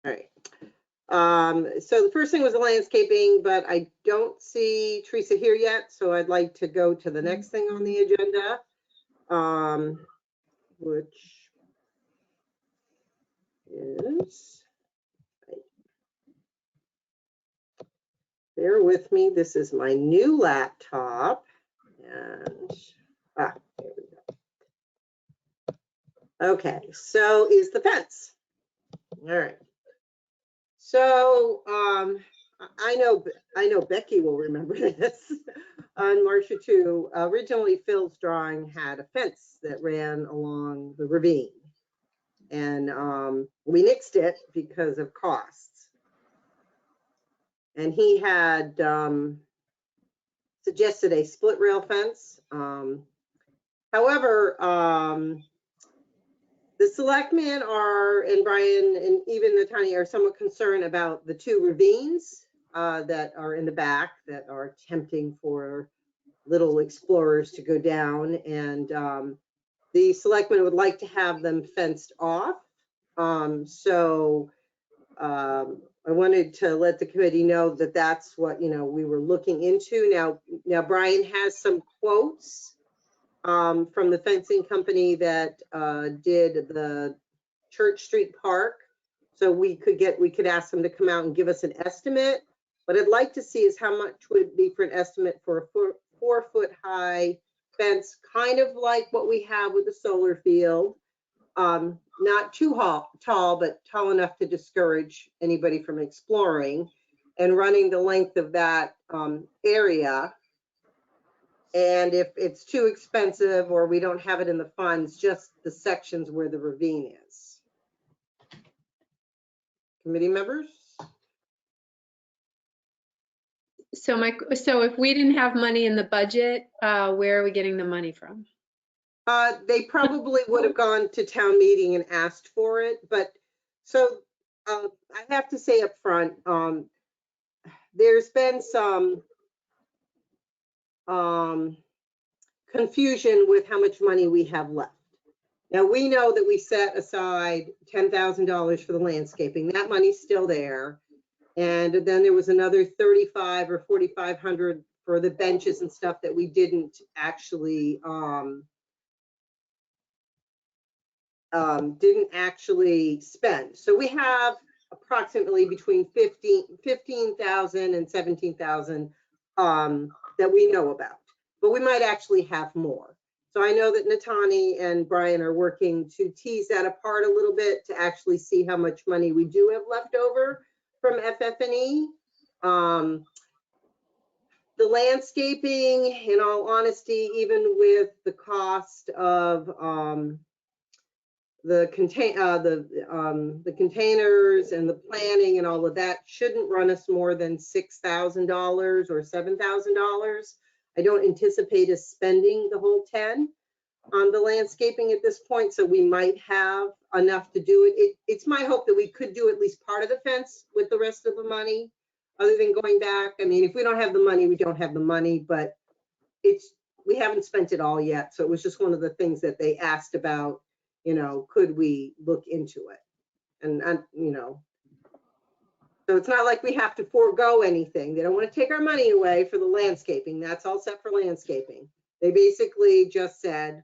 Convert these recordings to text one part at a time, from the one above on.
All right. So the first thing was the landscaping, but I don't see Teresa here yet, so I'd like to go to the next thing on the agenda, which is, bear with me, this is my new laptop, and, there we go. Okay, so is the fence. All right. So I know Becky will remember this. On Marcia 2, originally Phil's drawing had a fence that ran along the ravine, and we nixed it because of costs. And he had suggested a split rail fence. However, the selectmen are, and Brian and even Natani are somewhat concerned about the two ravines that are in the back that are tempting for little explorers to go down. And the selectmen would like to have them fenced off. So I wanted to let the committee know that that's what, we were looking into. Now Brian has some quotes from the fencing company that did the Church Street Park. So we could ask them to come out and give us an estimate. What I'd like to see is how much would it be for an estimate for a 4-foot high fence, kind of like what we have with the solar field. Not too tall, but tall enough to discourage anybody from exploring, and running the length of that area. And if it's too expensive or we don't have it in the funds, just the sections where the ravine is. Committee members? So if we didn't have money in the budget, where are we getting the money from? They probably would have gone to town meeting and asked for it. But so I have to say up front, there's been some confusion with how much money we have left. Now, we know that we set aside $10,000 for the landscaping. That money's still there. And then there was another 35 or 4,500 for the benches and stuff that we didn't actually spend. So we have approximately between 15,000 and 17,000 that we know about, but we might actually have more. So I know that Natani and Brian are working to tease that apart a little bit to actually see how much money we do have left over from FF&E. The landscaping, in all honesty, even with the cost of the containers and the planning and all of that, shouldn't run us more than $6,000 or $7,000. I don't anticipate us spending the whole 10 on the landscaping at this point, so we might have enough to do it. It's my hope that we could do at least part of the fence with the rest of the money, other than going back. I mean, if we don't have the money, we don't have the money, but we haven't spent it all yet. So it was just one of the things that they asked about, could we look into it? And so it's not like we have to forego anything. They don't want to take our money away for the landscaping. That's all set for landscaping. They basically just said,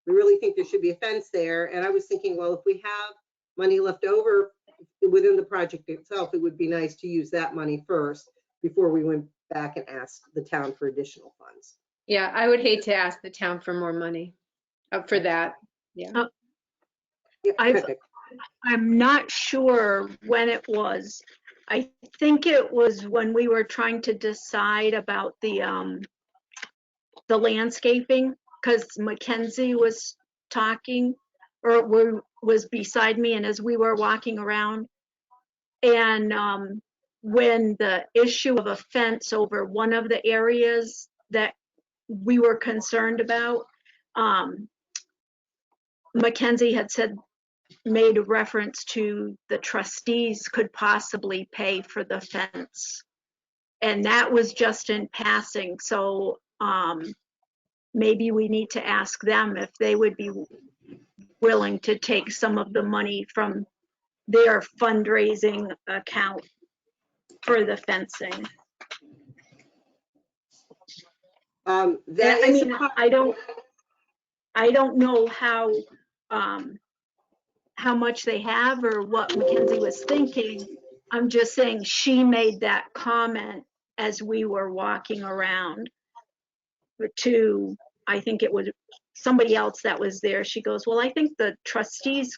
we really think there should be a fence there. And I was thinking, well, if we have money left over within the project itself, it would be nice to use that money first before we went back and asked the town for additional funds. Yeah, I would hate to ask the town for more money for that. Yeah. I'm not sure when it was. I think it was when we were trying to decide about the landscaping, because Mackenzie was talking or was beside me, and as we were walking around, and when the issue of a fence over one of the areas that we were concerned about, Mackenzie had made a reference to the trustees could possibly pay for the fence, and that was just in passing. So maybe we need to ask them if they would be willing to take some of the money from their fundraising account for the fencing. That I is mean, I don't know how much they have or what Mackenzie was thinking. I'm just saying she made that comment as we were walking around to, I think it was somebody else that was there. She goes, well, I think the trustees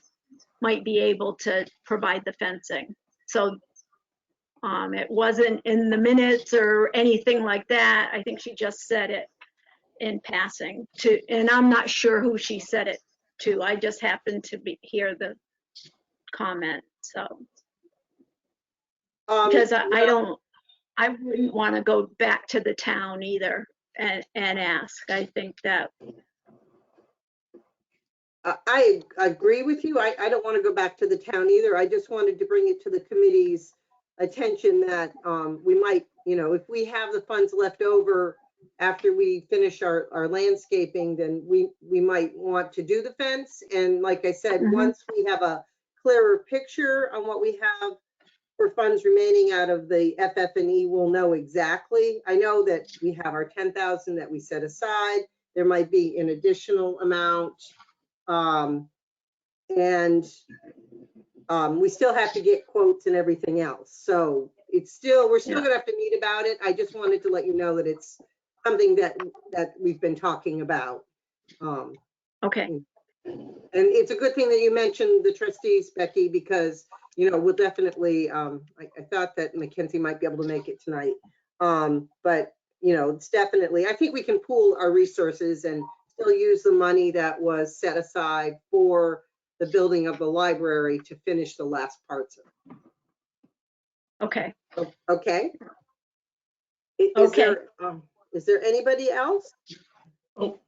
might be able to provide the fencing. So it wasn't in the minutes or anything like that. I think she just said it in passing to, and I'm not sure who she said it to. I just happened to hear the comment. So because I wouldn't want to go back to the town either and ask. I think that I agree with you. I don't want to go back to the town either. I just wanted to bring it to the committee's attention that we might, if we have the funds left over after we finish our landscaping, then we might want to do the fence. And like I said, once we have a clearer picture on what we have for funds remaining out of the FF&E, we'll know exactly. I know that we have our 10,000 that we set aside. There might be an additional amount. We still have to get quotes and everything else. So we're still gonna have to meet about it. I just wanted to let you know that it's something that we've been talking about. okay. And it's a good thing that you mentioned the trustees, Becky, because, we'll definitely, I thought that Mackenzie might be able to make it tonight. But, it's definitely, I think we can pool our resources and still use the money that was set aside for the building of the library to finish the last parts of it. Okay. Okay. Okay. Is there anybody else? Oh,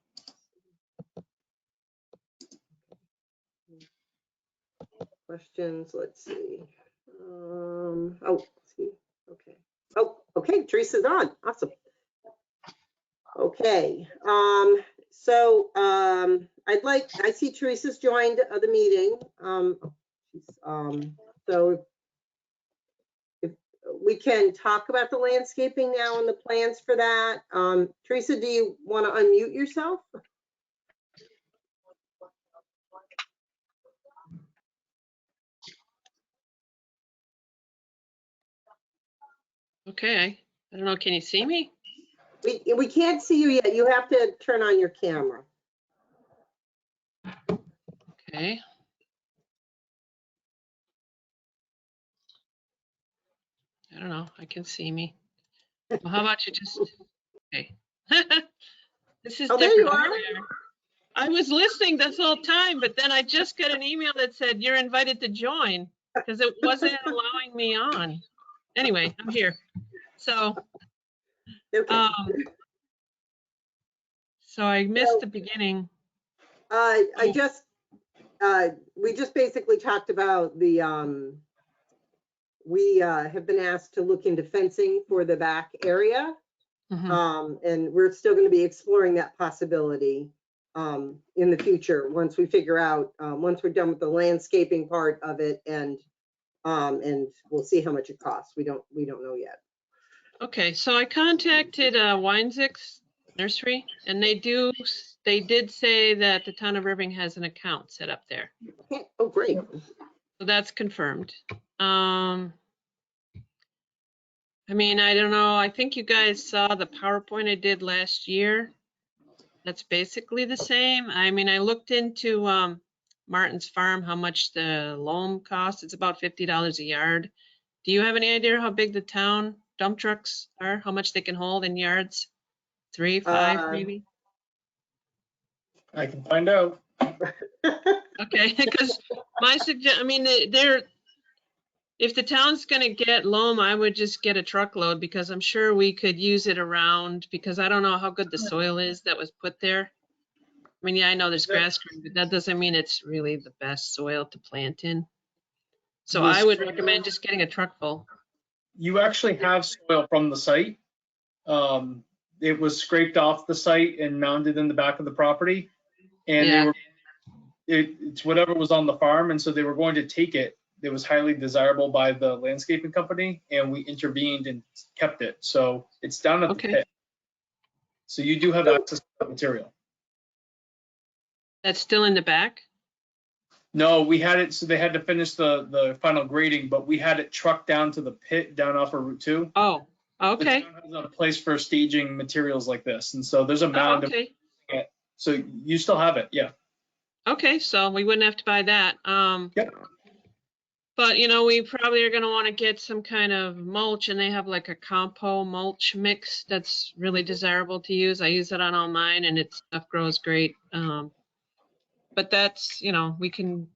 Questions, let's see. See, okay. Okay, Teresa's on, awesome. Okay, I see Teresa's joined the meeting. So if we can talk about the landscaping now and the plans for that. Teresa, do you want to unmute yourself? okay. I don't know. Can you see me? We can't see you yet. You have to turn on your camera. Okay. I don't know. I can see me. Well, how about you just, okay. This is Oh, there you different. are. Here we are. I was listening this whole time, but then I just got an email that said you're invited to join because it wasn't allowing me on. Anyway, I'm here. So, Okay. so I missed the beginning. We just basically talked about the, we have been asked to look into fencing for the back area. Mhm. And we're still going to be exploring that possibility in the future once we figure out, once we're done with the landscaping part of it, and we'll see how much it costs. We don't know yet. Okay, so I contacted Weinzick's Nursery, and they did say that the town of Irving has an account set up there. Okay. Oh, great. So that's confirmed. I mean, I don't know. I think you guys saw the PowerPoint I did last year. That's basically the same. I mean, I looked into Martin's Farm, how much the loam costs. It's about $50 a yard. Do you have any idea how big the town dump trucks are? How much they can hold in yards? 3, 5, maybe? I can find out. Okay, because I mean, if the town's gonna get loam, I would just get a truckload because I'm sure we could use it around, because I don't know how good the soil is that was put there. I mean, yeah, I know there's grass growing, but that doesn't mean it's really the best soil to plant in. So I would recommend just getting a truck full. You actually have soil from the site. It was scraped off the site and mounded in the back of the property. And Yeah. it's whatever was on the farm. And so they were going to take it it was highly desirable by the landscaping company, and we intervened and kept it. So it's down at the Okay. pit. So you do have access to that material. That's still in the back? No, we had it, so they had to finish the final grading, but we had it trucked down to the pit down off of Route 2. Oh, okay. The town has a place for staging materials like this, and so there's a Oh, mound. okay. So you still have it, yeah. Okay, so we wouldn't have to buy that. Yep. But you know, we probably are gonna want to get some kind of mulch, and they have like a compo mulch mix that's really desirable to use. I use it on all mine, and its stuff grows great. But that's, you know, we can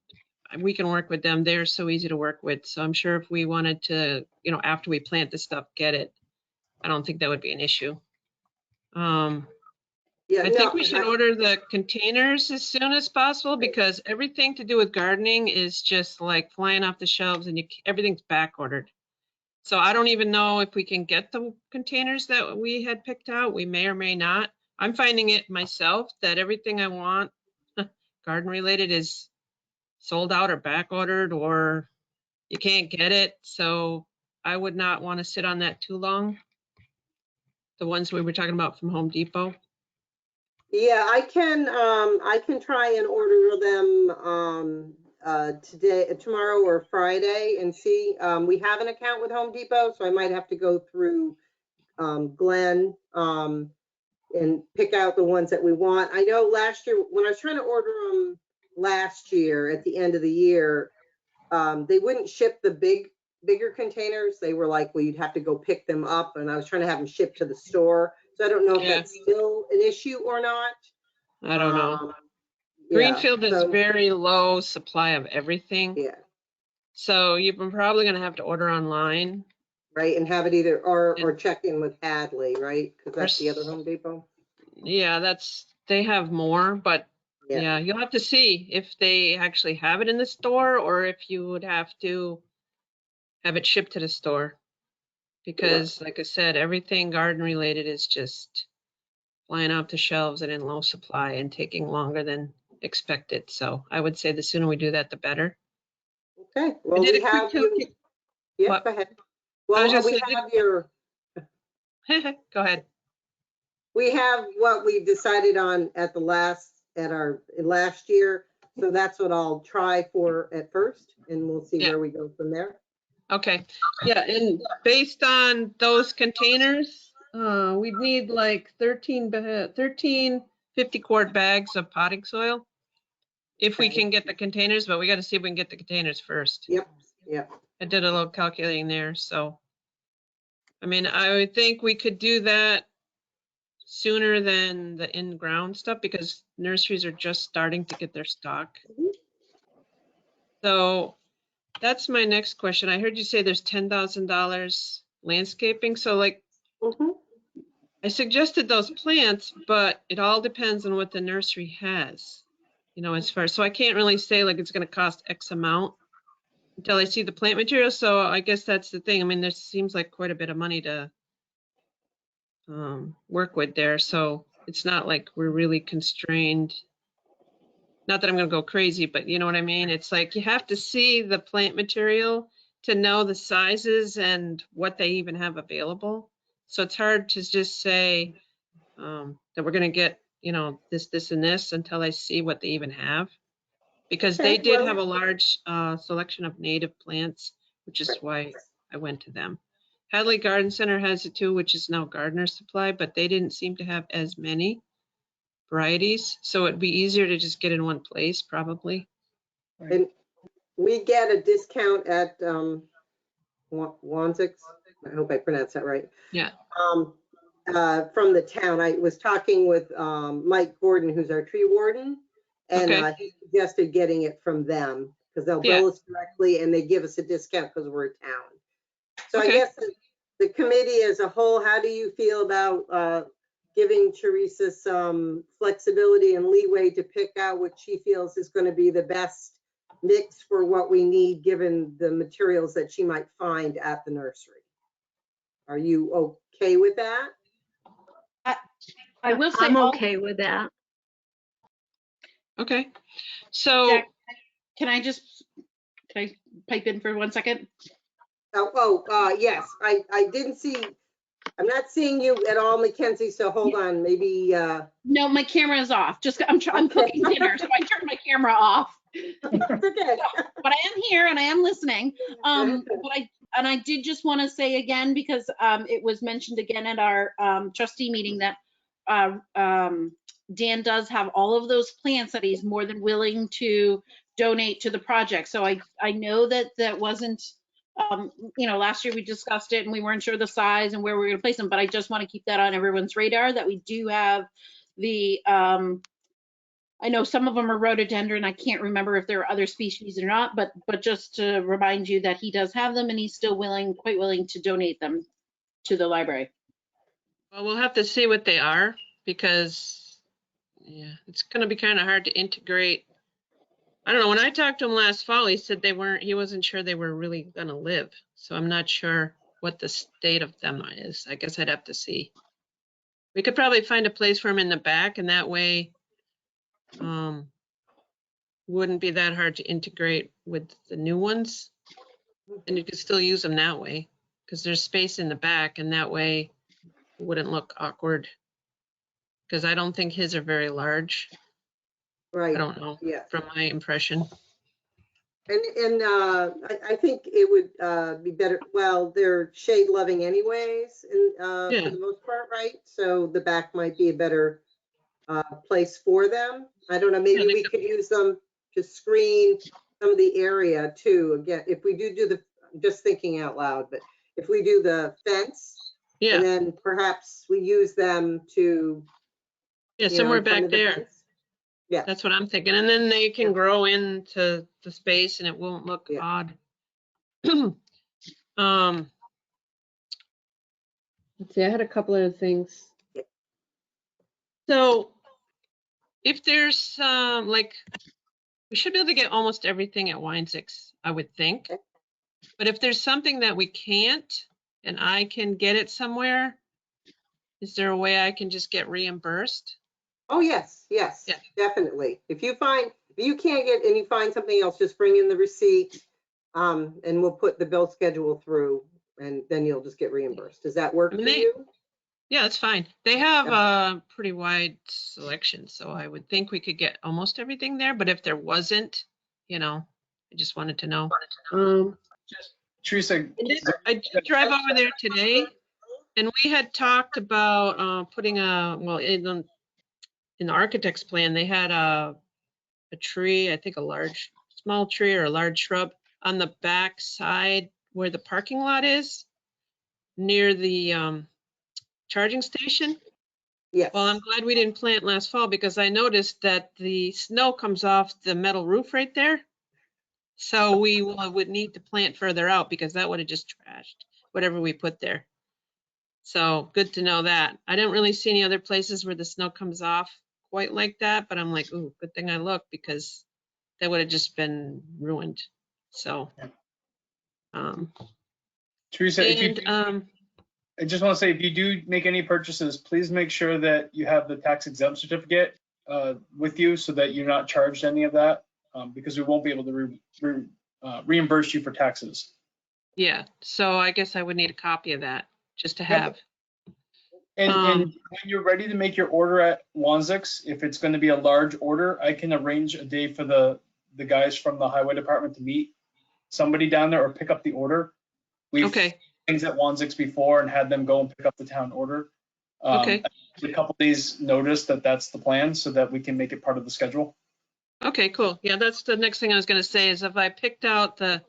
work with them. They're so easy to work with. So I'm sure if we wanted to, you know, after we plant the stuff, get it, I don't think that would be an issue. Yeah, I think we should order the containers as soon as possible because everything to do with gardening is just like flying off the shelves and everything's back ordered. So I don't even know if we can get the containers that we had picked out. We may or may not. I'm finding it myself that everything I want garden related is sold out or back ordered or you can't get it. So I would not want to sit on that too long. The ones we were talking about from Home Depot. Yeah, I can try and order them today, tomorrow or Friday and see. We have an account with Home Depot, so I might have to go through Glenn and pick out the ones that we want. I know last year when I was trying to order them last year at the end of the year, they wouldn't ship the bigger containers. They were like, well, you'd have to go pick them up, and I was trying to have them shipped to the store. So I don't know if Yeah. that's still an issue or not. I don't know. Yeah, Greenfield is so- very low supply of everything. Yeah, So you're probably going to have to order online. right, and have it either, or check in with Hadley, right? Because that's the other Or s- Home Depot. Yeah, they have more, but Yeah, yeah, you'll have to see if they actually have it in the store or if you would have to have it shipped to the store. Because like I said, everything garden related is just flying off the shelves and in low supply and taking longer than expected. So I would say the sooner we do that, the better. okay, well, did we a quick have you. Yeah, What? go ahead. I was Well, just we saying- have your, Go ahead. we have what we decided on at our last year. So that's what I'll try for at first, and we'll see Yeah. where we go from there. Okay, yeah, and based on those containers, we'd need like 13 50-quart bags of potting soil. If we Okay. can get the containers, but we got to see if we can get the containers first. Yep, yep. I did a little calculating there, so. I mean, I would think we could do that sooner than the in-ground stuff because nurseries are just starting to get their stock. Mhm. So that's my next question. I heard you say there's $10,000 landscaping. So like Mhm. I suggested those plants, but it all depends on what the nursery has, you know, as far, so I can't really say like it's going to cost X amount until I see the plant material. So I guess that's the thing. I mean, there seems like quite a bit of money to work with there. So it's not like we're really constrained. Not that I'm going to go crazy, but you know what I mean? It's like you have to see the plant material to know the sizes and what they even have available. So it's hard to just say that we're going to get, you know, this, and this until I see what they even have. Because they Okay, did well- have a large selection of native plants, which is why I went to them. Hadley Garden Center has it too, which is now Gardener Supply, but they didn't seem to have as many varieties. So it'd be easier to just get in one place, probably. And we get a discount at Wanzix. I hope I pronounced that right. Yeah. From the town. I was talking with Mike Gordon, who's our tree warden, and Okay. he suggested getting it from them because they'll Yeah. bill us directly and they give us a discount because we're a town. So I Okay. guess the committee as a whole, how do you feel about giving Teresa some flexibility and leeway to pick out what she feels is going to be the best mix for what we need, given the materials that she might find at the nursery? Are you okay with that? I will say, I'm okay with that. Okay. So, Jack, can I just Can I pipe in for 1 second? Yes, I didn't see, I'm not seeing you at all, Mackenzie, so hold on, maybe, No, my camera is off. Just I'm Okay. cooking dinner, so I turned my camera off. okay. But I am here and I am listening. But I did just want to say again, because it was mentioned again at our trustee meeting that Dan does have all of those plants that he's more than willing to donate to the project. So I know that wasn't, last year we discussed it and we weren't sure the size and where we were going to place them, but I just want to keep that on everyone's radar that we do have the, I know some of them are rhododendron. I can't remember if there are other species or not, but just to remind you that he does have them and he's still quite willing to donate them to the library. Well, we'll have to see what they are because, yeah, it's going to be kind of hard to integrate. I don't know. When I talked to him last fall, he said he wasn't sure they were really going to live. So I'm not sure what the state of them is. I guess I'd have to see. We could probably find a place for him in the back, and that way wouldn't be that hard to integrate with the new ones. And you could still use them that way because there's space in the back, and that way it wouldn't look awkward. Because I don't think his are very large. Right. I don't know, Yeah. from my impression. And I think it would be better, well, they're shade loving anyways, for the most part, right? So the back might be a better place for them. I don't know, maybe we could use them to screen some of the area too. Again, if we do the, just thinking out loud, but if we do the fence, Yeah, and then perhaps we use them to, yeah, you know, somewhere in front back of the there. fence. Yeah. That's what I'm thinking. And then they can Yeah. grow into the space and it won't look Yeah. odd. Let's see, I had a couple of things. So if there's like, we should be able to get almost everything at Wine Six, I would think. Okay. But if there's something that we can't and I can get it somewhere, is there a way I can just get reimbursed? Oh, yes, yes, Yeah. definitely. If you can't get, and you find something else, just bring in the receipt, and we'll put the bill schedule through, and then you'll just get reimbursed. Does that work I mean, for you? Yeah, that's fine. They have Yep. a pretty wide selection, so I would think we could get almost everything there. But if there wasn't, I just wanted to know. Teresa, I did drive over there today, and we had talked about putting in the architect's plan, they had a tree, I think a small tree or a large shrub on the back side where the parking lot is, near the charging station. Yes. Well, I'm glad we didn't plant last fall because I noticed that the snow comes off the metal roof right there. So we would need to plant further out because that would have just trashed whatever we put there. So good to know that. I didn't really see any other places where the snow comes off quite like that, but I'm like, ooh, good thing I looked because that would have just been ruined. So, Teresa, and I just want to say, if you do make any purchases, please make sure that you have the tax exempt certificate with you so that you're not charged any of that, because we won't be able to reimburse you for taxes. yeah, so I guess I would need a copy of that just to have. And when you're ready to make your order at Wanzix, if it's going to be a large order, I can arrange a day for the guys from the highway department to meet somebody down there or pick up the order. We've Okay. things at Wanzix before and had them go and pick up the town order. Okay. A couple days notice that's the plan so that we can make it part of the schedule. Okay, cool. Yeah, that's the next thing I was going to say is if I picked out the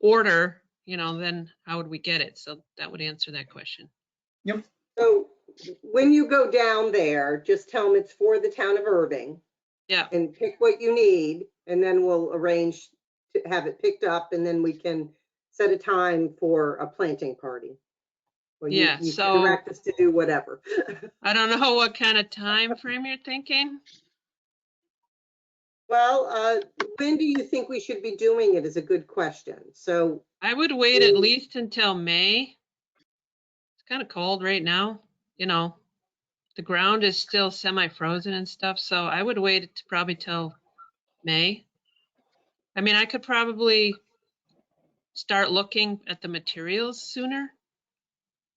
order, then how would we get it? So that would answer that question. Yep. So when you go down there, just tell them it's for the town of Irving. Yeah. And pick what you need, and then we'll arrange to have it picked up, and then we can set a time for a planting party. Or Yeah, you so- can direct us to do whatever. I don't know what kind of time frame you're thinking. Well, when do you think we should be doing it is a good question. So, I would wait at least until May. It's kind of cold right now, the ground is still semi-frozen and stuff, so I would wait probably till May. I mean, I could probably start looking at the materials sooner.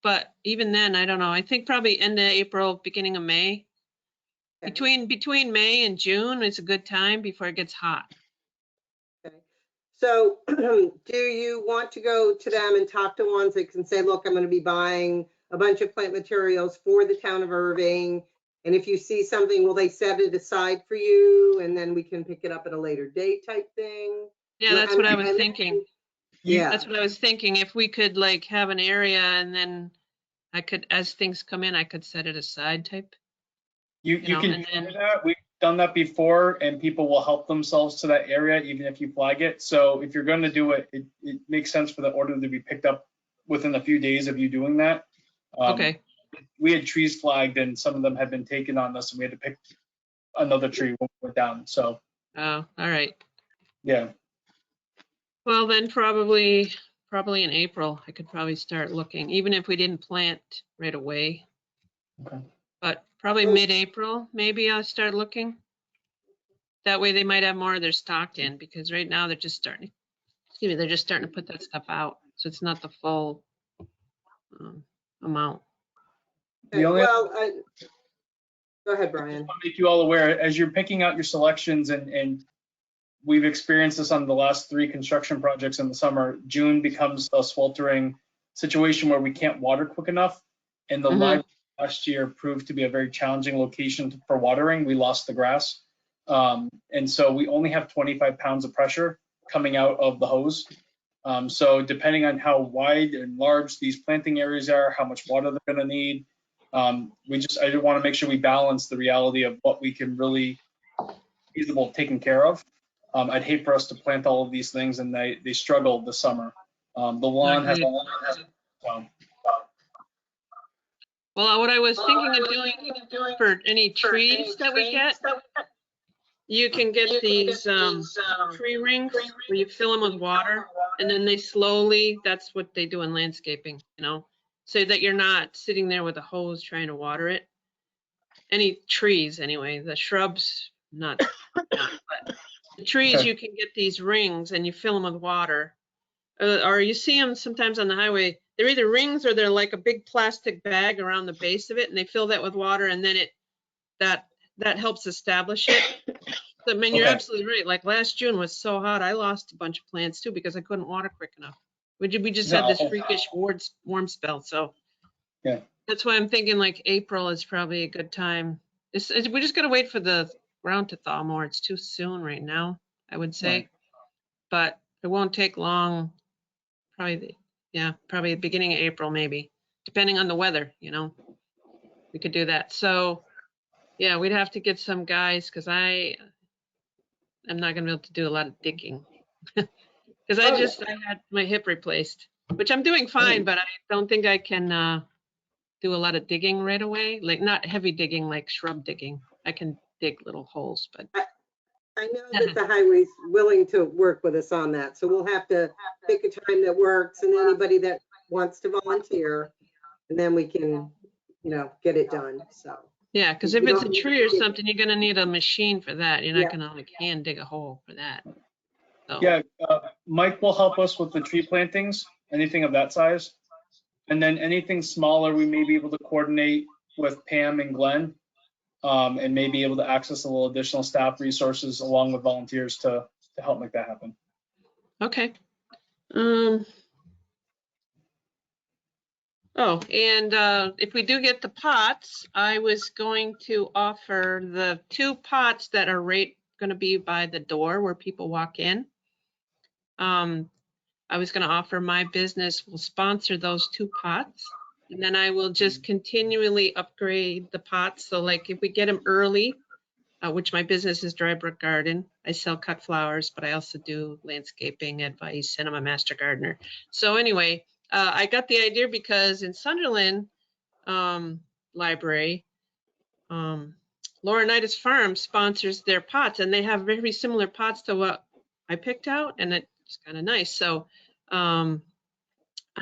But even then, I don't know. I think probably end of April, beginning of May. Okay. Between May and June is a good time before it gets hot. Okay. So do you want to go to them and talk to Wanzik and say, look, I'm going to be buying a bunch of plant materials for the town of Irving. And if you see something, will they set it aside for you? And then we can pick it up at a later date type thing? Yeah, that's what I was And- thinking. Yeah. That's what I was thinking. If we could like have an area and then I could, as things come in, I could set it aside type. You know, can and do then- that. We've done that before, and people will help themselves to that area even if you flag it. So if you're going to do it, it makes sense for the order to be picked up within a few days of you doing that. Okay, We had trees flagged, and some of them had been taken on us, and we had to pick another tree when we went down. So oh, all right. yeah, Well, then probably in April, I could probably start looking, even if we didn't plant right away. Okay. But probably Well- mid-April, maybe I'll start looking. That way they might have more of their stock in, because right now they're just starting, they're just starting to put that stuff out. So it's not the full amount. Okay, The only- well, go ahead, Brian. just want to make you all aware as you're picking out your selections, and we've experienced this on the last 3 construction projects in the summer. June becomes a sweltering situation where we can't water quick enough, and the Mhm. library last year proved to be a very challenging location for watering. We lost the grass, and so we only have 25 pounds of pressure coming out of the hose. So depending on how wide and large these planting areas are, how much water they're going to need, I just want to make sure we balance the reality of what we can really feasible taken care of. I'd hate for us to plant all of these things and they struggle this summer. The lawn has. Well, what I was thinking of doing for any trees that we get, you can get these tree rings where you fill them with water and then they slowly, that's what they do in landscaping, so that you're not sitting there with a hose trying to water it. Any trees anyway, the shrubs, not, but the trees, Okay. you can get these rings and you fill them with water. Or you see them sometimes on the highway, they're either rings or they're like a big plastic bag around the base of it and they fill that with water and then that helps establish it. So, I mean, you're Okay. absolutely right. Like last June was so hot, I lost a bunch of plants too because I couldn't water quick enough. We just had this No. freakish warm spell. So Yeah. that's why I'm thinking like April is probably a good time. We just gotta wait for the ground to thaw more. It's too soon right now, I would say. Right. But it won't take long. Probably the beginning of April, maybe, depending on the weather, we could do that. So yeah, we'd have to get some guys because I'm not gonna be able to do a lot of digging. Because I had my hip replaced, which I'm doing fine, but I don't think I can do a lot of digging right away. Like not heavy digging, like shrub digging. I can dig little holes, but I know that the highway's willing to work with us on that, so we'll have to pick a time that works and anybody that wants to volunteer, and then we can, get it done, so. yeah, because if You it's a don't need tree or to dig- something, you're gonna need a machine for that. You're Yeah. not gonna like hand dig a hole for that. So, Yeah, Mike will help us with the tree plantings, anything of that size. And then anything smaller, we may be able to coordinate with Pam and Glenn, and may be able to access a little additional staff resources along with volunteers to help make that happen. okay. Oh, and if we do get the pots, I was going to offer the 2 pots that are right going to be by the door where people walk in. I was going to offer my business will sponsor those 2 pots, and then I will just continually upgrade the pots. So like if we get them early, which my business is Drybrook Garden. I sell cut flowers, but I also do landscaping advice and I'm a master gardener. So anyway, I got the idea because in Sunderland Library, Laurinaitis Farm sponsors their pots and they have very similar pots to what I picked out and it's kind of nice. So I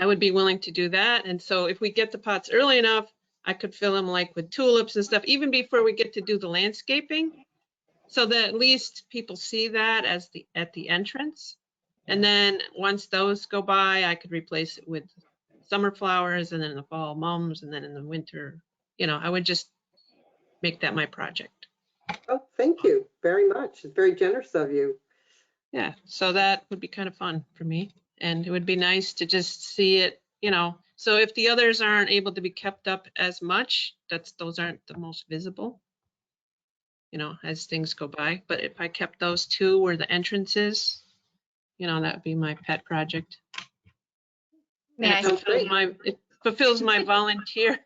would be willing to do that. And so if we get the pots early enough, I could fill them like with tulips and stuff, even before we get to do the landscaping. So that at least people see that at the entrance. And then once those go by, I could replace it with summer flowers, and then in the fall mums, and then in the winter, I would just make that my project. Oh, thank you very much. It's very generous of you. Yeah, so that would be kind of fun for me. And it would be nice to just see it, so if the others aren't able to be kept up as much, those aren't the most visible, as things go by. But if I kept those two where the entrance is, that would be my pet project. May I? And it fulfills my volunteer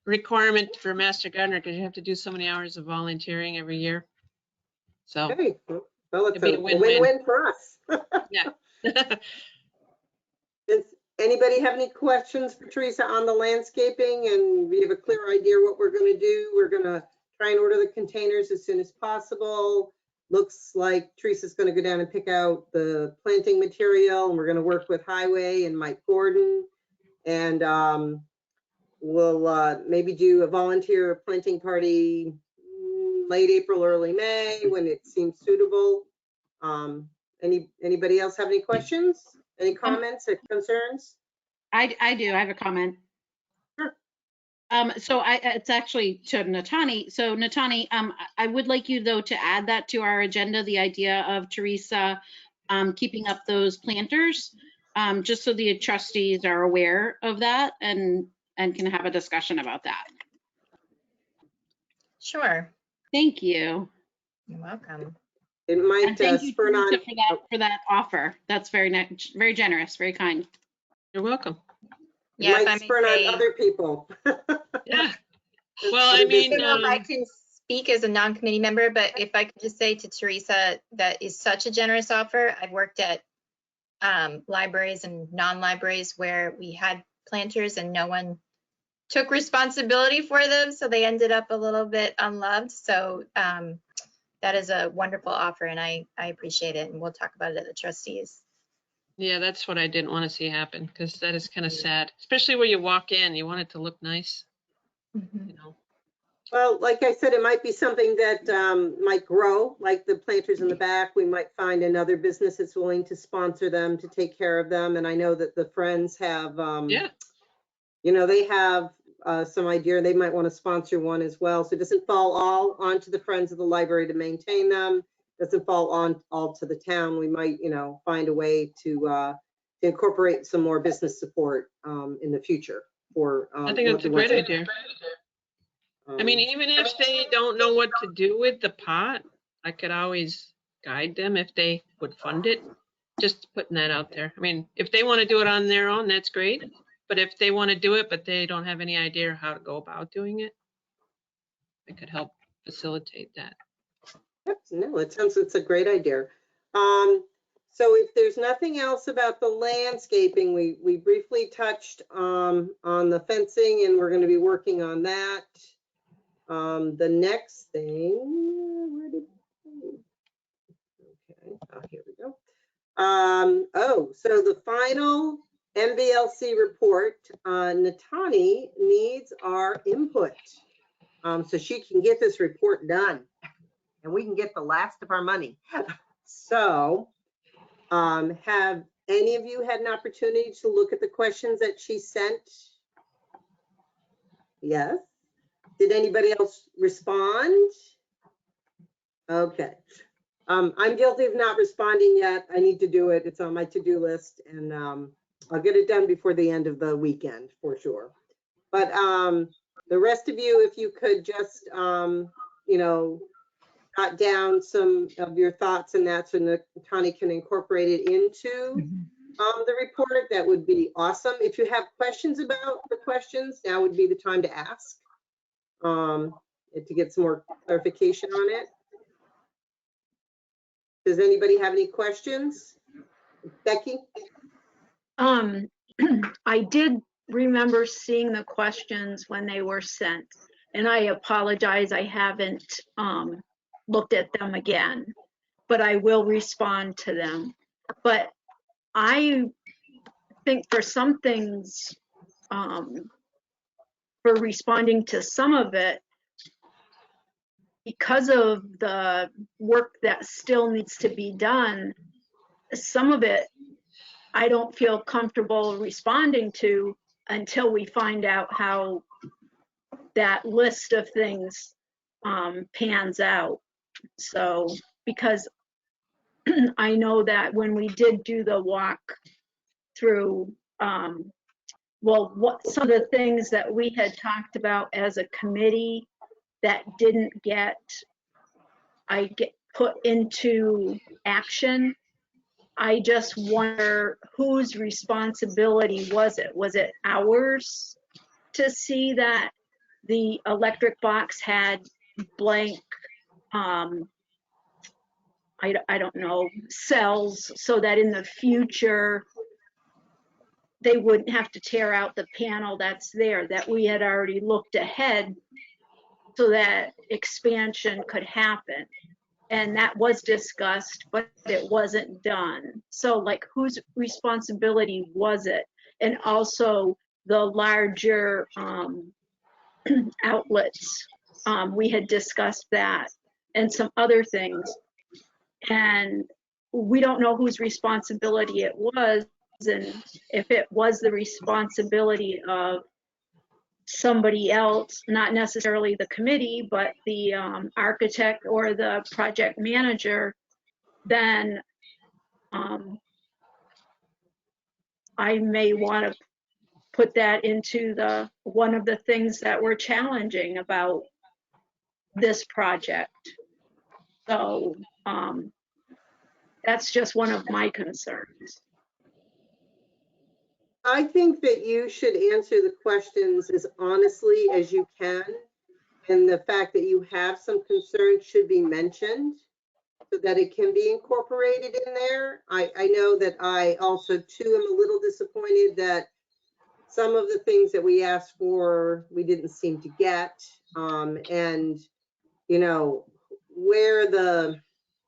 requirement for Master Gardener, because you have to do so many hours of volunteering every year. So, Okay, well, it's It'd be a a win-win. win-win for us. yeah. Does anybody have any questions for Teresa on the landscaping? And we have a clear idea what we're gonna do. We're gonna try and order the containers as soon as possible. Looks like Teresa's gonna go down and pick out the planting material, and we're gonna work with Highway and Mike Gordon. And we'll maybe do a volunteer planting party late April, early May, when it seems suitable. Anybody else have any questions? Any comments or concerns? I do. I have a comment. Sure. So it's actually to Natani. So Natani, I would like you though to add that to our agenda, the idea of Teresa keeping up those planters, just so the trustees are aware of that and can have a discussion about that. Sure. Thank you. You're welcome. It might And thank you, spur on. Teresa, for that offer. That's very very generous, very kind. You're welcome. It Yeah, if I might may spur say- on other people. Yeah. Well, I Other mean, business- I can speak as a non-committee member, but if I could just say to Teresa, that is such a generous offer. I've worked at libraries and non-libraries where we had planters and no one took responsibility for them, so they ended up a little bit unloved. So that is a wonderful offer, and I appreciate it, and we'll talk about it at the trustees. yeah, that's what I didn't want to see happen, because that is kind of sad, especially where you walk in, you want it to look nice, Mhm. Well, like I said, it might be something that might grow, like the planters in the back. We might find another business that's willing to sponsor them, to take care of them. And I know that the Friends have, Yeah. they have some idea. They might want to sponsor one as well. So it doesn't fall all onto the Friends of the Library to maintain them. Doesn't fall on all to the town. We might, find a way to incorporate some more business support in the future for. I think that's a great idea. I mean, even if they don't know what to do with the pot, I could always guide them if they would fund it. Just putting that out there. I mean, if they want to do it on their own, that's great. But if they want to do it, but they don't have any idea how to go about doing it, I could help facilitate that. Yep, no, it's a great idea. So if there's nothing else about the landscaping, we briefly touched on the fencing, and we're going to be working on that. The next thing, okay, here we go. So the final MVLC report, Natani needs our input, so she can get this report done, and we can get the last of our money. So, have any of you had an opportunity to look at the questions that she sent? Yes. Did anybody else respond? Okay. I'm guilty of not responding yet. I need to do it. It's on my to-do list, and I'll get it done before the end of the weekend for sure. But the rest of you, if you could just, jot down some of your thoughts and that, so Tani can incorporate it into the report, that would be awesome. If you have questions about the questions, now would be the time to ask, to get some more clarification on it. Does anybody have any questions? Becky? I did remember seeing the questions when they were sent, and I apologize, I haven't looked at them again, but I will respond to them. But I think for some things, for responding to some of it, because of the work that still needs to be done, some of it I don't feel comfortable responding to until we find out how that list of things pans out. So, because I know that when we did do the walk through, well, what some of the things that we had talked about as a committee that didn't get put into action. I just wonder whose responsibility was it? Was it ours to see that the electric box had blank, I don't know, cells, so that in the future they wouldn't have to tear out the panel that's there, that we had already looked ahead so that expansion could happen? And that was discussed, but it wasn't done. So like, whose responsibility was it? And also the larger outlets, we had discussed that and some other things. And we don't know whose responsibility it was, and if it was the responsibility of somebody else, not necessarily the committee, but the architect or the project manager, then I may want to put that into one of the things that we're challenging about this project. So that's just one of my concerns. I think that you should answer the questions as honestly as you can. And the fact that you have some concerns should be mentioned so that it can be incorporated in there. I know that I also too am a little disappointed that some of the things that we asked for, we didn't seem to get. And, you know, where the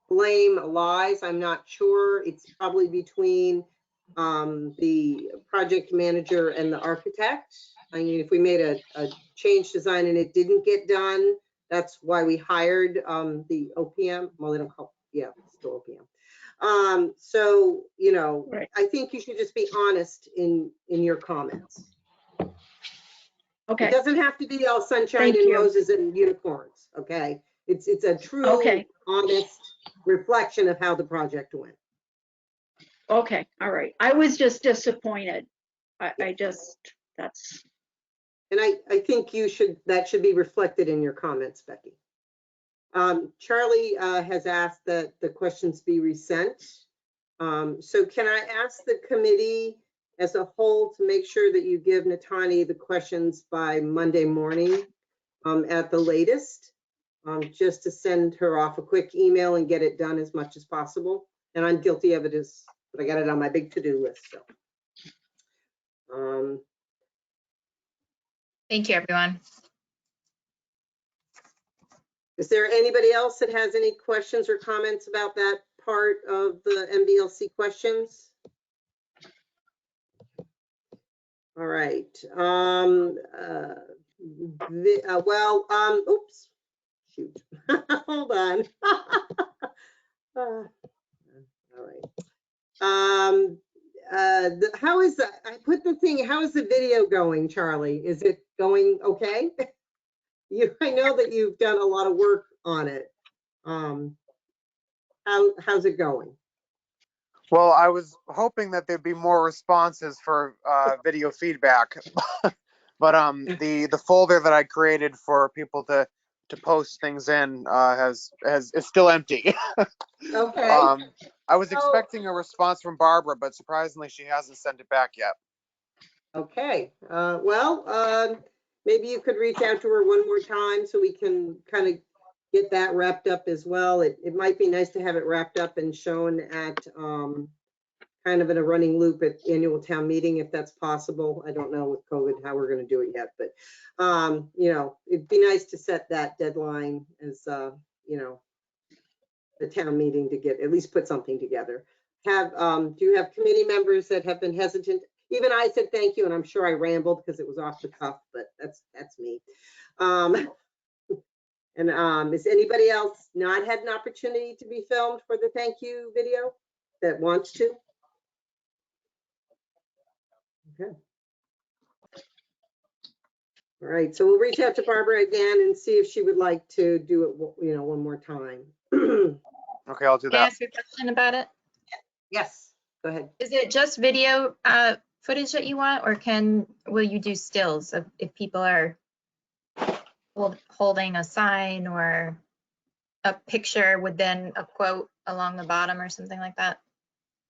blame lies, I'm not sure. It's probably between the project manager and the architect. I mean, if we made a change design and it didn't get done, that's why we hired the OPM. Well, they don't call, yeah, it's still OPM. So, you know, Right. I think you should just be honest in your comments. Okay. It doesn't have to be all sunshine Thank and you. roses and unicorns, okay? It's a true, Okay. honest reflection of how the project went. Okay, all right. I was just disappointed. I just, that's, And I think that should be reflected in your comments, Becky. Charlie has asked that the questions be resent. So can I ask the committee as a whole to make sure that you give Natani the questions by Monday morning at the latest, just to send her off a quick email and get it done as much as possible. And I'm guilty of it, but I got it on my big to-do list. So, Thank you, everyone. is there anybody else that has any questions or comments about that part of the MBLC questions? All right. Oops. Shoot. Hold on. All right. How is that? I put the thing, how is the video going, Charlie? Is it going okay? I know that you've done a lot of work on it. How's it going? Well, I was hoping that there'd be more responses for video feedback, but the folder that I created for people to post things in is still empty. Okay. I was expecting a response from Barbara, but surprisingly, she hasn't sent it back yet. Okay. Maybe you could reach out to her one more time so we can kind of get that wrapped up as well. It might be nice to have it wrapped up and shown at kind of in a running loop at annual town meeting, if that's possible. I don't know with COVID how we're going to do it yet, but you know, it'd be nice to set that deadline as you know, the town meeting to get at least put something together. Do you have committee members that have been hesitant? Even I said thank you, and I'm sure I rambled because it was off the cuff, but that's me. Is anybody else not had an opportunity to be filmed for the thank you video? that wants to? Okay. All right, so we'll reach out to Barbara again and see if she would like to do it, you know, one more time. Okay, I'll do Can I that. ask you a question about it? Yes, go ahead. Is it just video footage that you want, or will you do stills of if people are holding a sign or a picture with then a quote along the bottom or something like that?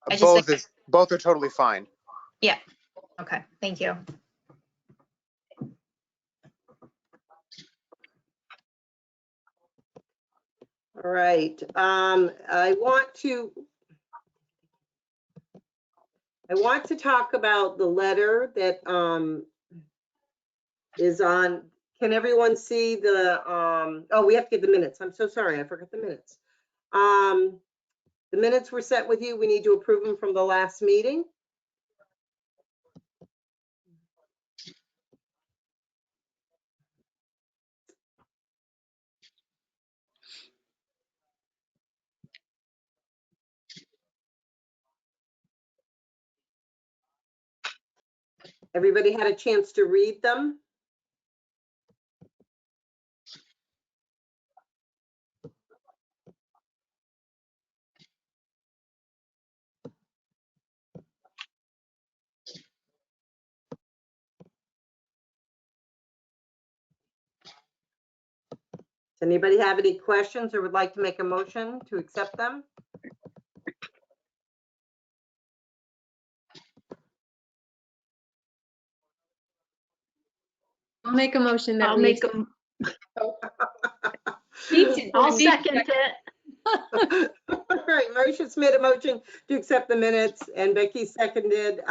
I just Both are totally fine. Yeah. Okay. Thank you. All right, I want to talk about the letter that is on. Can everyone see the oh, we have to get the minutes. I'm so sorry, I forgot the minutes. The minutes were sent with you. We need to approve them from the last meeting. Everybody had a chance to read them? Does anybody have any questions or would like to make a motion to accept them? I'll make a motion that I'll we. make them, I'll second it. All right, Marcia's made a motion to accept the minutes and Becky seconded.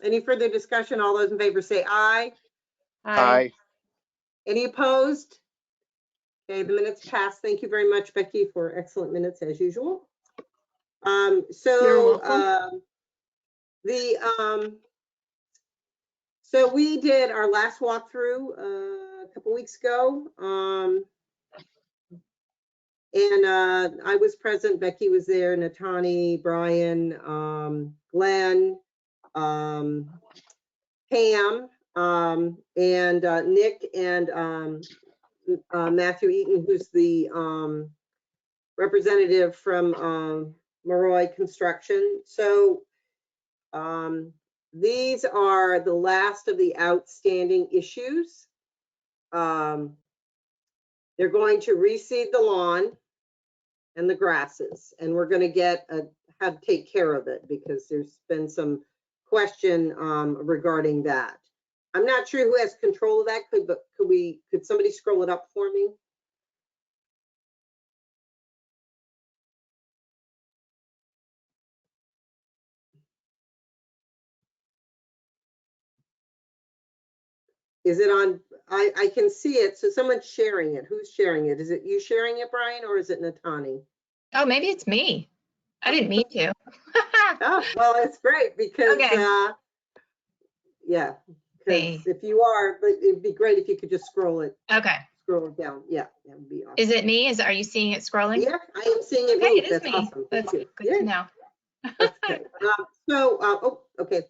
Any further discussion? All those in favor say aye. Aye. Any opposed? Okay, the minutes passed. Thank you very much, Becky, for excellent minutes as usual. You're So welcome. so we did our last walkthrough a couple weeks ago. And I was present, Becky was there, Natani, Brian, Glenn, Pam, and Nick and Matthew Eaton, who's the representative from Maroy Construction. So these are the last of the outstanding issues. They're going to reseed the lawn and the grasses, and we're going to get how to take care of it because there's been some question regarding that. I'm not sure who has control of that. Could somebody scroll it up for me? Is it on? I can see it. So someone's sharing it. Who's sharing it? Is it you sharing it, Brian, or is it Natani? Oh, maybe it's me. I didn't mean to. Oh, well, it's great because, Okay. yeah, See. because if you are, but it'd be great if you could just scroll it Okay. down. Yeah, that would be awesome. Is it me? Are you seeing it scrolling? Yeah, I am seeing it Okay, move. it is That's me. awesome. Thank That's you. good Yeah. to know. That's okay. Oh, okay.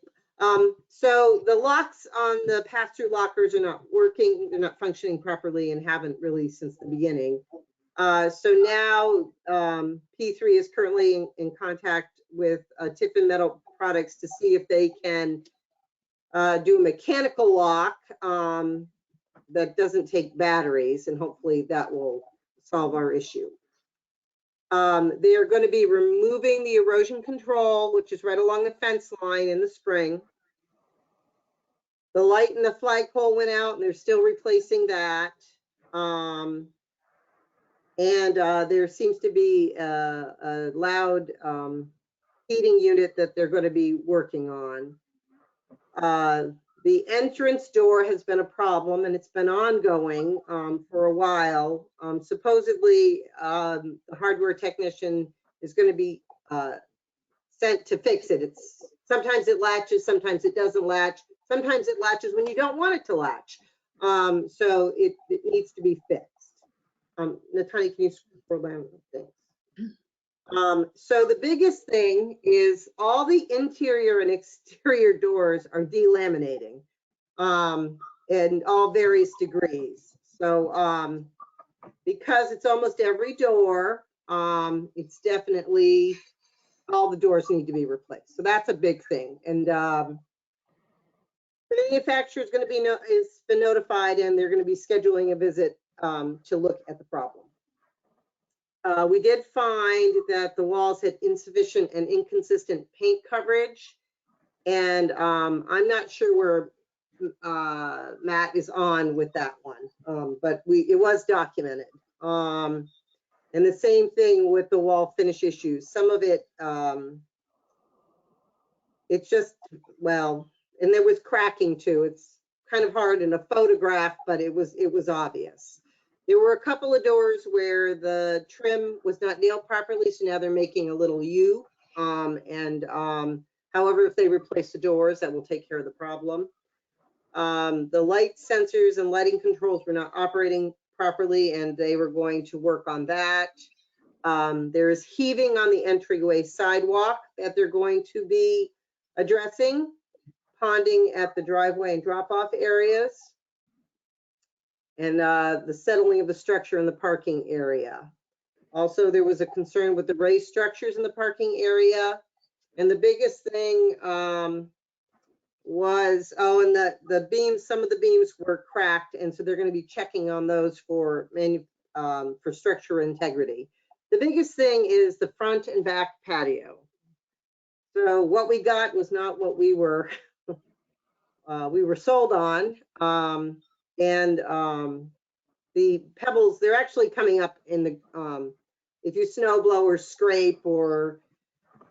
So the locks on the pass-through lockers are not working, they're not functioning properly and haven't really since the beginning. So now P3 is currently in contact with Tiffin Metal Products to see if they can do a mechanical lock that doesn't take batteries, and hopefully that will solve our issue. They are going to be removing the erosion control, which is right along the fence line in the spring. The light in the flagpole went out and they're still replacing that. There seems to be a loud heating unit that they're going to be working on. The entrance door has been a problem and it's been ongoing for a while. Supposedly, the hardware technician is going to be sent to fix it. Sometimes it latches, sometimes it doesn't latch. Sometimes it latches when you don't want it to latch. So it needs to be fixed. Natani, can you scroll down? Thanks. So the biggest thing is all the interior and exterior doors are delaminating in all various degrees. So because it's almost every door, it's definitely all the doors need to be replaced. So that's a big thing. And the manufacturer is going to be been notified, and they're going to be scheduling a visit to look at the problem. We did find that the walls had insufficient and inconsistent paint coverage, and I'm not sure where Matt is on with that one, but it was documented. And the same thing with the wall finish issues. Some of it, it's just, well, and there was cracking too. It's kind of hard in a photograph, but it was obvious. There were a couple of doors where the trim was not nailed properly, so now they're making a little U. However, if they replace the doors, that will take care of the problem. The light sensors and lighting controls were not operating properly, and they were going to work on that. There is heaving on the entryway sidewalk that they're going to be addressing, ponding at the driveway and drop-off areas, and the settling of the structure in the parking area. Also, there was a concern with the raised structures in the parking area. And the biggest thing was, and the beams, some of the beams were cracked, and so they're going to be checking on those for structure integrity. The biggest thing is the front and back patio. So what we got was not what we were sold on. The pebbles, they're actually coming up in the, if you snow blow or scrape, or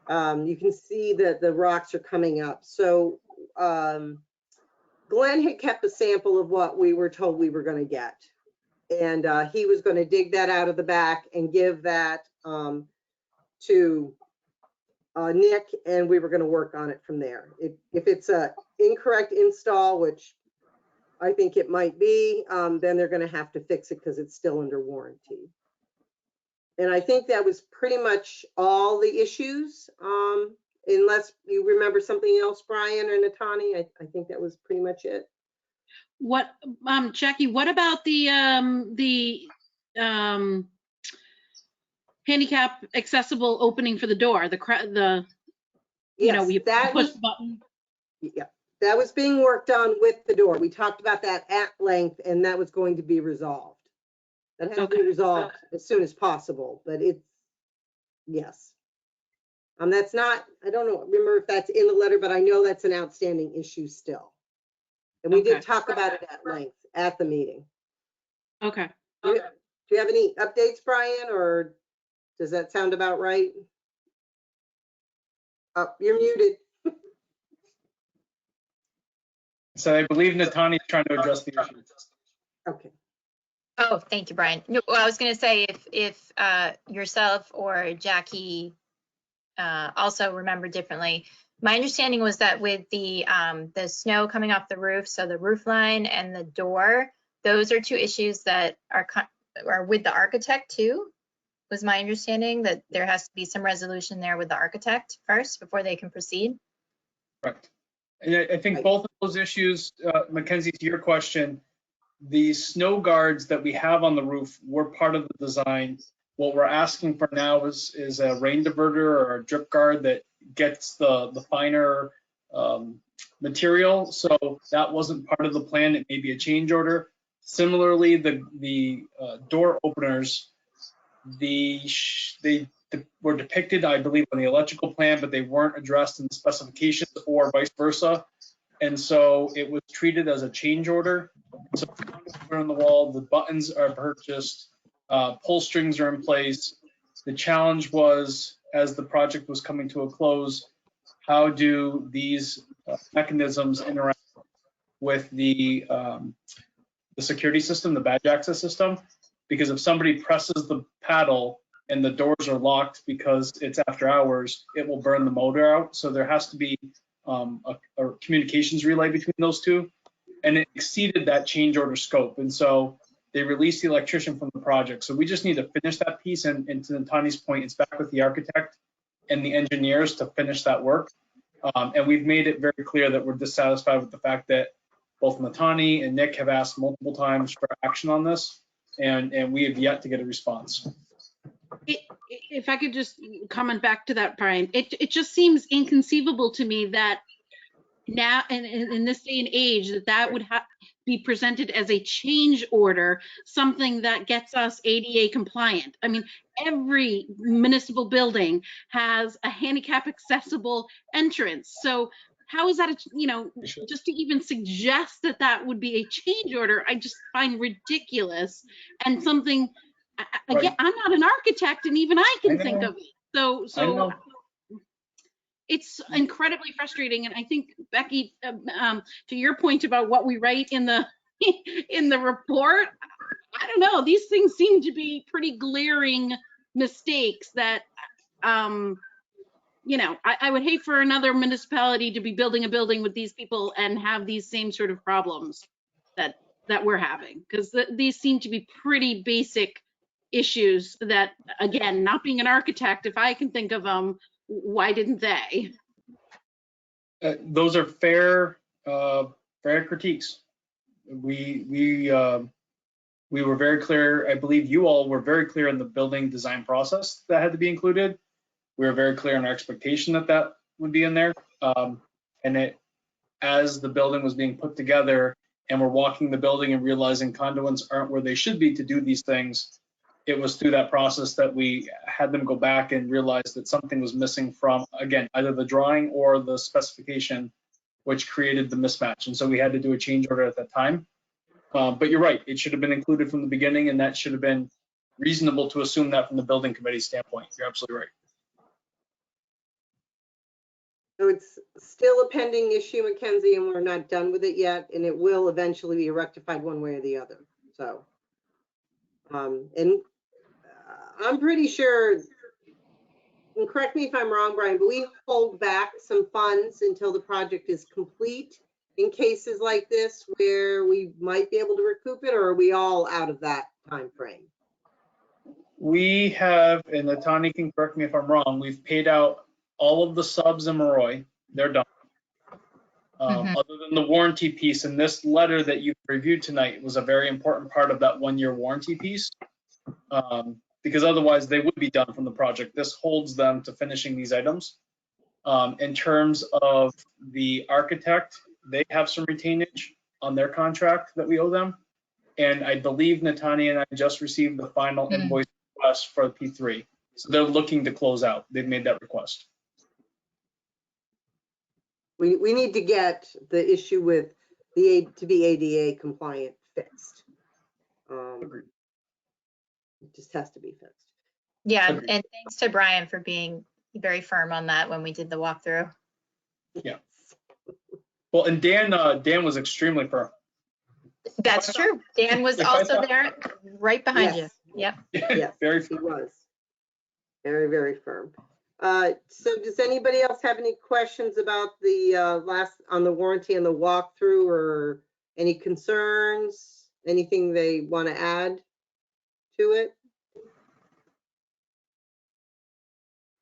you can see that the rocks are coming up. So Glenn had kept a sample of what we were told we were going to get. And he was going to dig that out of the back and give that to Nick, and we were going to work on it from there. If it's a incorrect install, which I think it might be, then they're going to have to fix it because it's still under warranty. And I think that was pretty much all the issues, unless you remember something else, Brian or Natani. I think that was pretty much it. What, Jackie, what about the handicap accessible opening for the door, you know, Yes, you that push was, the button? yeah, that was being worked on with the door. We talked about that at length, and that was going to be resolved. That has to be resolved as soon as possible, but it's, yes. That's not, I don't know, remember if that's in the letter, but I know that's an outstanding issue still. And we did Okay. talk about it at length at the meeting. Okay. Do you have any updates, Brian, or does that sound about right? Oh, you're muted. So I believe Natani is trying to address the issue. Okay. Oh, thank you, Brian. No, well, I was going to say if yourself or Jackie also remember differently, my understanding was that with the snow coming off the roof, so the roof line and the door, those are two issues that are with the architect too. Was my understanding that there has to be some resolution there with the architect first before they can proceed. Correct. And I think both of those issues, Mackenzie, to your question, the snow guards that we have on the roof were part of the design. What we're asking for now is a rain diverter or a drip guard that gets the finer material. So that wasn't part of the plan. It may be a change order. Similarly, the door openers, they were depicted, I believe, on the electrical plan, but they weren't addressed in the specifications or vice versa. And so it was treated as a change order. So they're on the wall, the buttons are purchased, pull strings are in place. The challenge was, as the project was coming to a close, how do these mechanisms interact with the security system, the badge access system? Because if somebody presses the paddle and the doors are locked because it's after hours, it will burn the motor out. So there has to be a communications relay between those two. And it exceeded that change order scope. And so they released the electrician from the project. So we just need to finish that piece, and to Tani's point, it's back with the architect and the engineers to finish that work. And we've made it very clear that we're dissatisfied with the fact that both Natani and Nick have asked multiple times for action on this, and we have yet to get a response. If I could just comment back to that, Brian, it just seems inconceivable to me that now, in this day and age, that would be presented as a change order, something that gets us ADA compliant. I mean, every municipal building has a handicap accessible entrance. So how is that, just to even suggest that that would be a change order, I just find ridiculous, and something, again, I'm not an architect, and even I can think of it. So it's incredibly frustrating. And I think, Becky, to your point about what we write in the in the report, I don't know, these things seem to be pretty glaring mistakes that I would hate for another municipality to be building a building with these people and have these same sort of problems that we're having, because these seem to be pretty basic issues that, again, not being an architect, if I can think of them, why didn't they? Those are fair critiques. We were very clear. I believe you all were very clear in the building design process that had to be included. We were very clear in our expectation that would be in there. And as the building was being put together and we're walking the building and realizing conduits aren't where they should be to do these things, it was through that process that we had them go back and realize that something was missing from, again, either the drawing or the specification, which created the mismatch. And so we had to do a change order at that time. But you're right, it should have been included from the beginning, and that should have been reasonable to assume that from the building committee standpoint. You're absolutely right. So it's still a pending issue, Mackenzie, and we're not done with it yet, and it will eventually be rectified one way or the other. So, and I'm pretty sure, and correct me if I'm wrong, Brian, but we hold back some funds until the project is complete in cases like this where we might be able to recoup it, or are we all out of that time frame? We have, and Natani can correct me if I'm wrong, we've paid out all of the subs in Maroy. They're done. Other than the warranty piece, and this letter that you've reviewed tonight was a very important part of that 1-year warranty piece. Because otherwise they would be done from the project. This holds them to finishing these items. In terms of the architect, they have some retainage on their contract that we owe them. And I believe Natani and I just received the final invoice request for P3. So they're looking to close out. They've made that request. We need to get the issue with to be ADA compliant fixed. Agreed. It just has to be fixed. Yeah, Agreed. and thanks to Brian for being very firm on that when we did the walkthrough. Yeah. Well, and Dan was extremely firm. That's true. Dan was also there, right behind you. Yes. Yep. Yes, Very he firm. was. Very, very firm. So does anybody else have any questions about the on the warranty and the walkthrough, or any concerns, anything they want to add to it?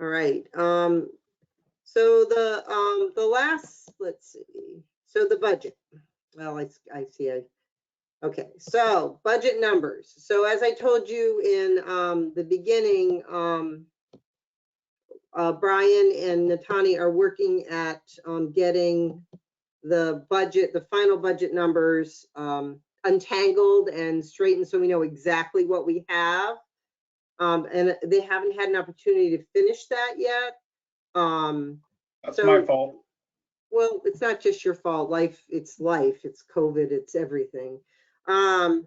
All right. So the last, let's see. So the budget. Well, I see. Okay. So budget numbers. So as I told you in the beginning, Brian and Natani are working at getting the budget, the final budget numbers untangled and straightened, so we know exactly what we have. And they haven't had an opportunity to finish that yet. That's my fault. Well, it's not just your fault. It's life, it's COVID, it's everything. I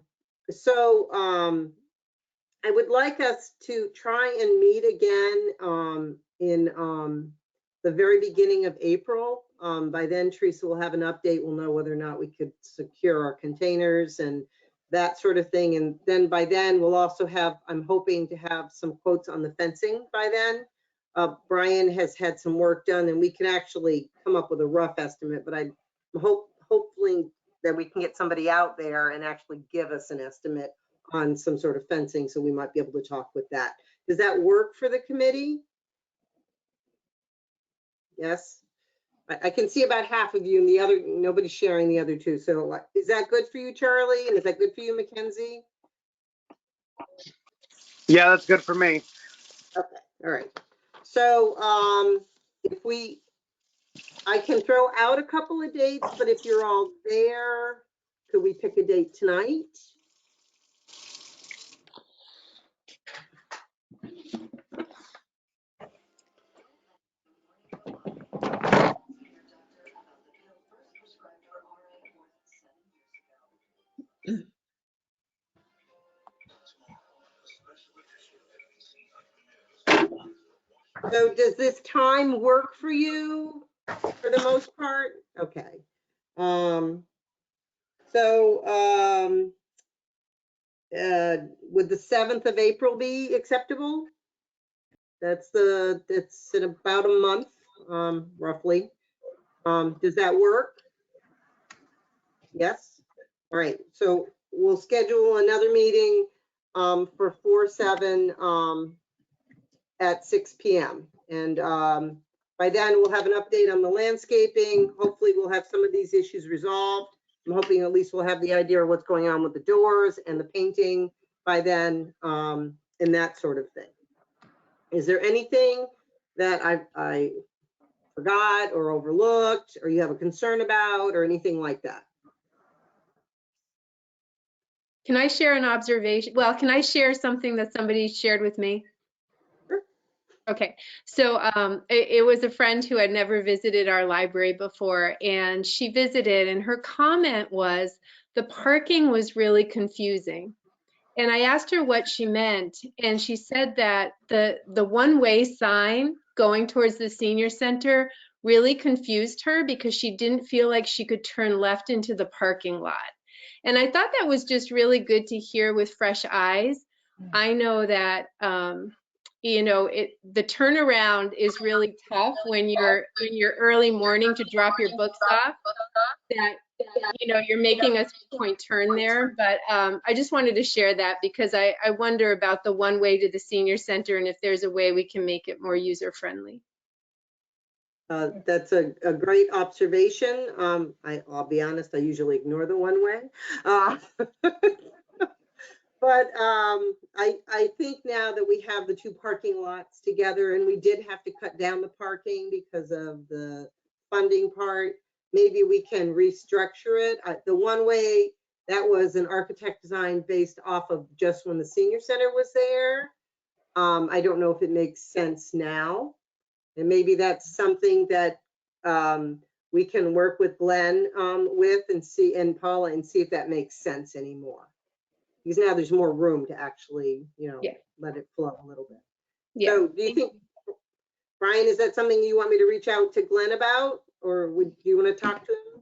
would like us to try and meet again in the very beginning of April. By then, Teresa will have an update. We'll know whether or not we could secure our containers and that sort of thing. And then by then, we'll also have, I'm hoping to have some quotes on the fencing by then. Brian has had some work done, and we can actually come up with a rough estimate, but I'm hopefully that we can get somebody out there and actually give us an estimate on some sort of fencing, so we might be able to talk with that. Does that work for the committee? Yes? I can see about half of you and the other, nobody's sharing the other two. So is that good for you, Charlie? And is that good for you, Mackenzie? Yeah, that's good for me. Okay, all right. So I can throw out a couple of dates, but if you're all there, could we pick a date tonight? So does this time work for you for the most part? Okay. Would the 7th of April be acceptable? That's in about a month, roughly. Does that work? Yes? All right, so we'll schedule another meeting for 4/7 at 6 p.m. And by then we'll have an update on the landscaping. Hopefully we'll have some of these issues resolved. I'm hoping at least we'll have the idea of what's going on with the doors and the painting by then, and that sort of thing. Is there anything that I forgot or overlooked, or you have a concern about, or anything like that? Can I share an observation? Well, can I share something that somebody shared with me? Sure. Okay, so it was a friend who had never visited our library before, and she visited, and her comment was the parking was really confusing. And I asked her what she meant, and she said that the one-way sign going towards the senior center really confused her because she didn't feel like she could turn left into the parking lot. And I thought that was just really good to hear with fresh eyes. I know that you know, the turnaround is really tough when you're in your early morning to drop your books off. That you know, you're making a 3-point turn there, but I just wanted to share that because I wonder about the one way to the senior center and if there's a way we can make it more user-friendly. That's a great observation. I'll be honest, I usually ignore the one way. But I think now that we have the two parking lots together and we did have to cut down the parking because of the funding part, maybe we can restructure it. The one way, that was an architect design based off of just when the senior center was there. I don't know if it makes sense now. And maybe that's something that we can work with Glenn with and Paula and see if that makes sense anymore. Because now there's more room to actually, you know, let it flow a little bit. Yeah. So do you think, Brian, is that something you want me to reach out to Glenn about, or do you want to talk to him?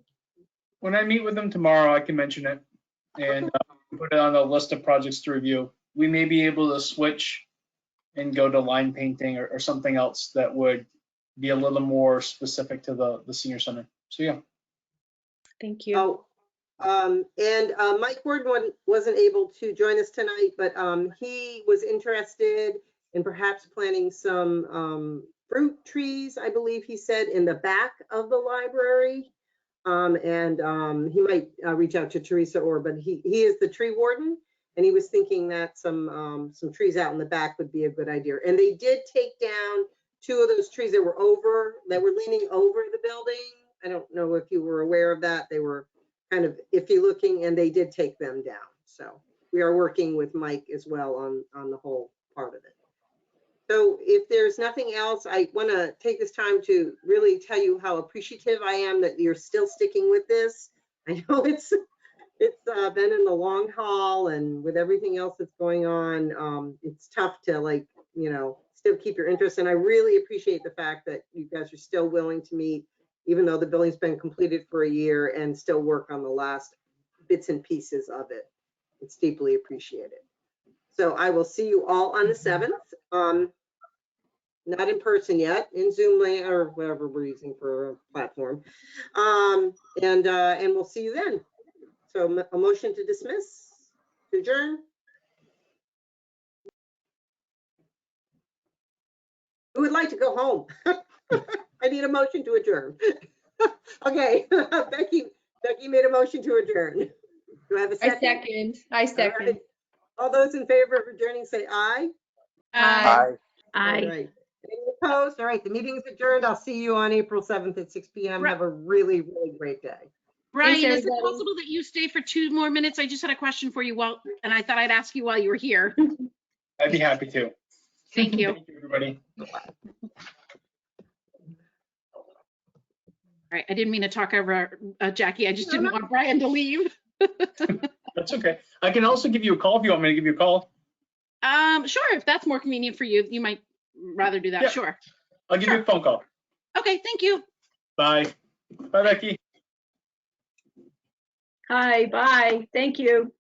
When I meet with him tomorrow, I can mention it and put it on a list of projects to review. We may be able to switch and go to line painting or something else that would be a little more specific to the senior center. So yeah. Thank you. Oh, and Mike Ward wasn't able to join us tonight, but he was interested in perhaps planting some fruit trees, I believe he said, in the back of the library. And he might reach out to Teresa Orr, but he is the tree warden, and he was thinking that some trees out in the back would be a good idea. And they did take down 2 of those trees that were leaning over the building. I don't know if you were aware of that. They were kind of iffy looking, and they did take them down. So we are working with Mike as well on the whole part of it. So if there's nothing else, I want to take this time to really tell you how appreciative I am that you're still sticking with this. I know it's been in the long haul, and with everything else that's going on, it's tough to, like, you know, still keep your interest. And I really appreciate the fact that you guys are still willing to meet, even though the building's been completed for a year, and still work on the last bits and pieces of it. It's deeply appreciated. So I will see you all on the 7th. Not in person yet, in Zoom or whatever we're using for a platform. And we'll see you then. So a motion to dismiss, to adjourn. Who would like to go home? I need a motion to adjourn. Okay, Becky made a motion to adjourn. Do I have a I second? second. I All second. right. All those in favor of adjourning, say aye. Aye. All I, right. Any opposed? All right, the meeting is adjourned. I'll see you on April 7th at 6 p.m. Right. Have a really, really great day. Brian, is it everybody. possible that you stay for 2 more minutes? I just had a question for you and I thought I'd ask you while you were here. I'd be happy to. Thank you. Thank you, everybody. All right, I didn't mean to talk over Jackie. I just didn't want Brian to leave. That's okay. I can also give you a call if you want me to give you a call. Sure, if that's more convenient for you, you might rather do that. Yeah. Sure. I'll give you a phone call. Okay, thank you. Bye. Bye, Becky. hi, bye. Thank you.